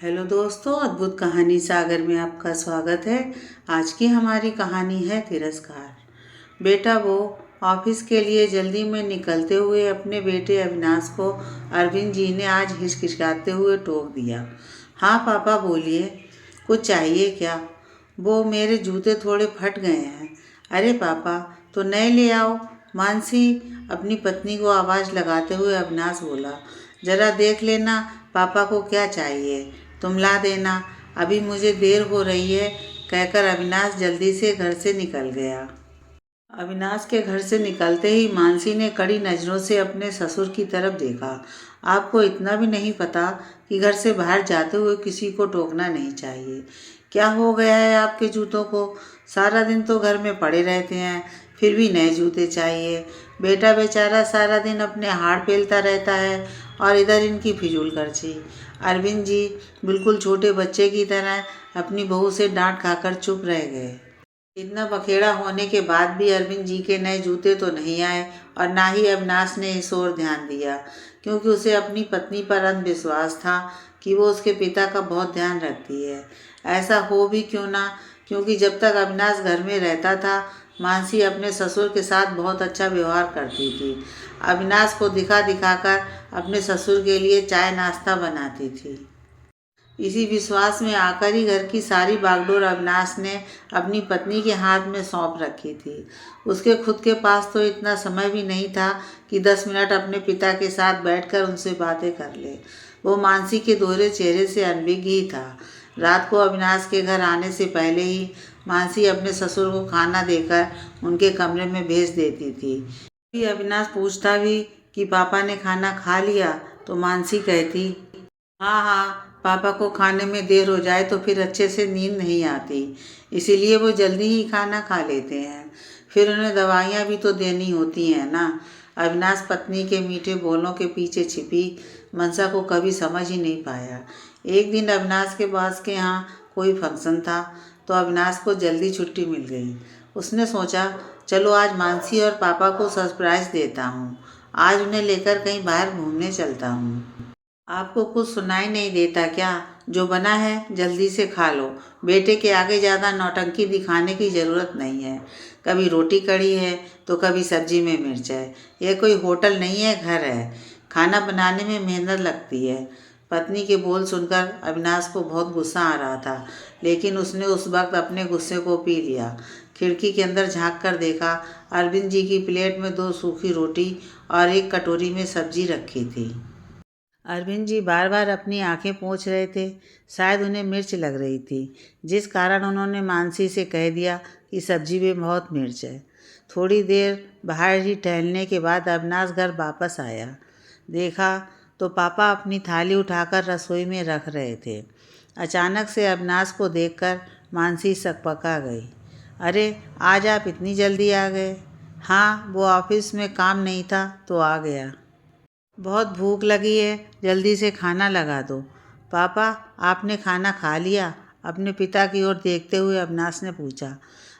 Hello दोस्तों, अद्भुत कहानी सागर में आपका स्वागत है। आज की हमारी कहानी है तिरस्कार। बेटा वो ऑफिस के लिए जल्दी में निकलते हुए अपने बेटे अविनाश को अरविंद जी ने आज हिचकिचाते हुए टोक दिया। हाँ पापा बोलिए, कुछ चाहिए क्या? वो मेरे जूते थोड़े फट गए हैं। अरे पापा तो नए ले आओ। मानसी अपनी पत्नी को आवाज़ लगाते हुए अविनाश बोला, जरा देख लेना पापा को क्या चाहिए, तुम ला देना, अभी मुझे देर हो रही है, कहकर अविनाश जल्दी से घर से निकल गया। अविनाश के घर से निकलते ही मानसी ने कड़ी नज़रों से अपने ससुर की तरफ देखा। आपको इतना भी नहीं पता कि घर से बाहर जाते हुए किसी को टोकना नहीं चाहिए? क्या हो गया है आपके जूतों को? सारा दिन तो घर में पड़े रहते हैं, फिर भी नए जूते चाहिए। बेटा बेचारा सारा दिन अपने हाड़ पेलता रहता है और इधर इनकी फिजूल खर्ची। अरविंद जी बिल्कुल छोटे बच्चे की तरह अपनी बहू से डांट खाकर चुप रह गए। इतना बखेड़ा होने के बाद भी अरविंद जी के नए जूते तो नहीं आए और ना ही अविनाश ने इस ओर ध्यान दिया, क्योंकि उसे अपनी पत्नी पर अंधविश्वास था कि वो उसके पिता का बहुत ध्यान रखती है। ऐसा हो भी क्यों ना, क्योंकि जब तक अविनाश घर में रहता था मानसी अपने ससुर के साथ बहुत अच्छा व्यवहार करती थी। अविनाश को दिखा दिखाकर अपने ससुर के लिए चाय नाश्ता बनाती थी। इसी विश्वास में आकर ही घर की सारी बागडोर अविनाश ने अपनी पत्नी के हाथ में सौंप रखी थी। उसके खुद के पास तो इतना समय भी नहीं था कि 10 मिनट अपने पिता के साथ बैठकर उनसे बातें कर ले। वो मानसी के दोहरे चेहरे से अनभिज्ञ ही था। रात को अविनाश के घर आने से पहले ही मानसी अपने ससुर को खाना देकर उनके कमरे में भेज देती थी। कभी अविनाश पूछता भी कि पापा ने खाना खा लिया तो मानसी कहती, हाँ हाँ, पापा को खाने में देर हो जाए तो फिर अच्छे से नींद नहीं आती, इसीलिए वो जल्दी ही खाना खा लेते हैं। फिर उन्हें दवाइयाँ भी तो देनी होती हैं ना। अविनाश पत्नी के मीठे बोलों के पीछे छिपी मनसा को कभी समझ ही नहीं पाया। एक दिन अविनाश के बॉस के यहाँ कोई फंक्शन था तो अविनाश को जल्दी छुट्टी मिल गई। उसने सोचा, चलो आज मानसी और पापा को सरप्राइज़ देता हूँ, आज उन्हें लेकर कहीं बाहर घूमने चलता हूँ। आपको कुछ सुनाई नहीं देता क्या? जो बना है जल्दी से खा लो। बेटे के आगे ज़्यादा नौटंकी दिखाने की ज़रूरत नहीं है। कभी रोटी कड़ी है तो कभी सब्जी में मिर्च है। यह कोई होटल नहीं है, घर है। खाना बनाने में मेहनत लगती है। पत्नी के बोल सुनकर अविनाश को बहुत गुस्सा आ रहा था, लेकिन उसने उस वक्त अपने गुस्से को पी लिया। खिड़की के अंदर झांक कर देखा, अरविंद जी की प्लेट में 2 सूखी रोटी और एक कटोरी में सब्जी रखी थी। अरविंद जी बार बार अपनी आंखें पोंछ रहे थे। शायद उन्हें मिर्च लग रही थी, जिस कारण उन्होंने मानसी से कह दिया कि सब्जी में बहुत मिर्च है। थोड़ी देर बाहर ही टहलने के बाद अविनाश घर वापस आया। देखा तो पापा अपनी थाली उठाकर रसोई में रख रहे थे। अचानक से अविनाश को देखकर मानसी सकपका गई। अरे आज आप इतनी जल्दी आ गए? हाँ, वो ऑफिस में काम नहीं था तो आ गया। बहुत भूख लगी है, जल्दी से खाना लगा दो। पापा आपने खाना खा लिया? अपने पिता की ओर देखते हुए अविनाश ने पूछा।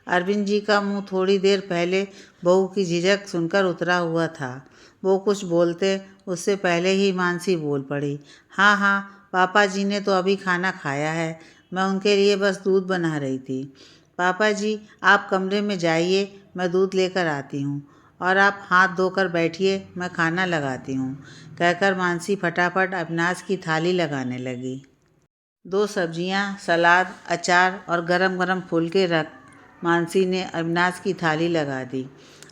अरविंद जी का मुंह थोड़ी देर पहले बहू की झिझक सुनकर उतरा हुआ था। वो कुछ बोलते उससे पहले ही मानसी बोल पड़ी। हाँ हाँ, पापा जी ने तो अभी खाना खाया है, मैं उनके लिए बस दूध बना रही थी। पापा जी आप कमरे में जाइए, मैं दूध लेकर आती हूँ, और आप हाथ धोकर बैठिए, मैं खाना लगाती हूँ, कहकर मानसी फटाफट अविनाश की थाली लगाने लगी। 2 सब्जियाँ, सलाद, अचार और गरम गरम फुलके रख मानसी ने अविनाश की थाली लगा दी।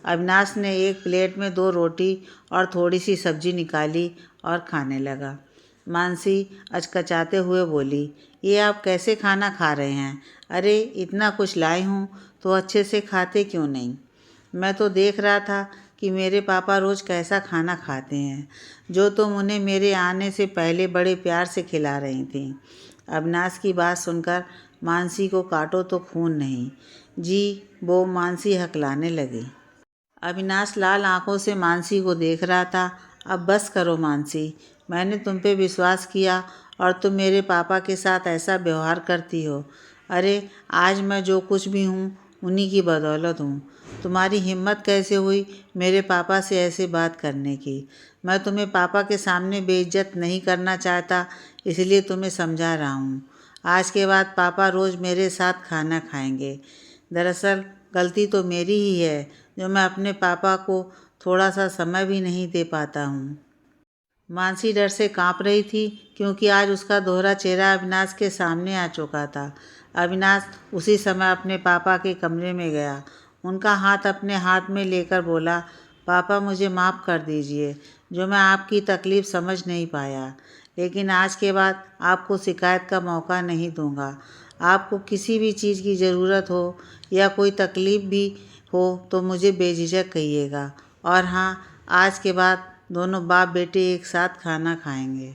अविनाश ने एक प्लेट में 2 रोटी और थोड़ी सी सब्जी निकाली और खाने लगा। मानसी अचकचाते हुए बोली, ये आप कैसे खाना खा रहे हैं? अरे इतना कुछ लाई हूँ तो अच्छे से खाते क्यों नहीं? मैं तो देख रहा था कि मेरे पापा रोज़ कैसा खाना खाते हैं, जो तुम उन्हें मेरे आने से पहले बड़े प्यार से खिला रही थी। अविनाश की बात सुनकर मानसी को काटो तो खून नहीं। जी, वो मानसी हकलाने लगी। अविनाश लाल आंखों से मानसी को देख रहा था। अब बस करो मानसी, मैंने तुम पे विश्वास किया और तुम मेरे पापा के साथ ऐसा व्यवहार करती हो। अरे आज मैं जो कुछ भी हूँ उन्हीं की बदौलत हूँ। तुम्हारी हिम्मत कैसे हुई मेरे पापा से ऐसे बात करने की? मैं तुम्हें पापा के सामने बेइज्जत नहीं करना चाहता, इसलिए तुम्हें समझा रहा हूँ। आज के बाद पापा रोज़ मेरे साथ खाना खाएंगे। दरअसल गलती तो मेरी ही है जो मैं अपने पापा को थोड़ा सा समय भी नहीं दे पाता हूँ। मानसी डर से कांप रही थी क्योंकि आज उसका दोहरा चेहरा अविनाश के सामने आ चुका था। अविनाश उसी समय अपने पापा के कमरे में गया। उनका हाथ अपने हाथ में लेकर बोला, पापा मुझे माफ़ कर दीजिए जो मैं आपकी तकलीफ़ समझ नहीं पाया, लेकिन आज के बाद आपको शिकायत का मौका नहीं दूंगा। आपको किसी भी चीज़ की ज़रूरत हो या कोई तकलीफ़ भी हो तो मुझे बेझिझक कहिएगा। और हाँ, आज के बाद दोनों बाप बेटे एक साथ खाना खाएंगे।